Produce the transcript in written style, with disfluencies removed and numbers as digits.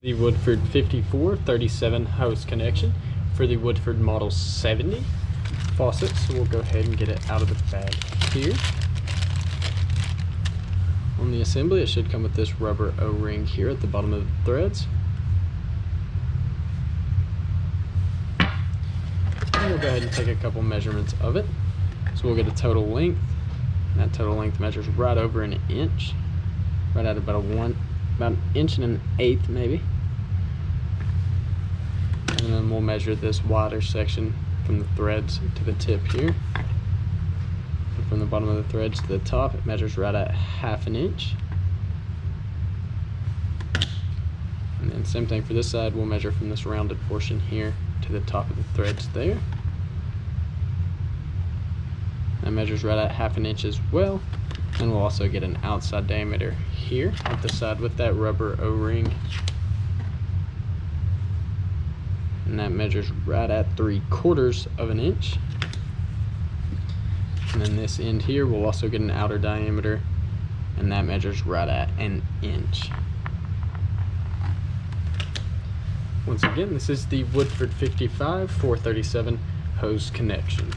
The Woodford 5437 hose connection for the Woodford Model 70 faucet. So we'll go ahead and get it out of the bag here. On the assembly, it should come with this rubber O-ring here at the bottom of the threads. And we'll go ahead and take a couple measurements of it. So we'll get a total length. And that total length measures right over an inch, right at about an inch and an eighth maybe. And then we'll measure this wider section from the threads to the tip here. And from the bottom of the threads to the top, it measures right at ½ inch. And then same thing for this side, we'll measure from this rounded portion here to the top of the threads there. That measures right at ½ inch as well. And we'll also get an outside diameter here at the side with that rubber O-ring. And that measures right at 3/4 of an inch. And then this end here, we'll also get an outer diameter, and that measures right at an inch. Once again, this is the Woodford 55 437 hose connection.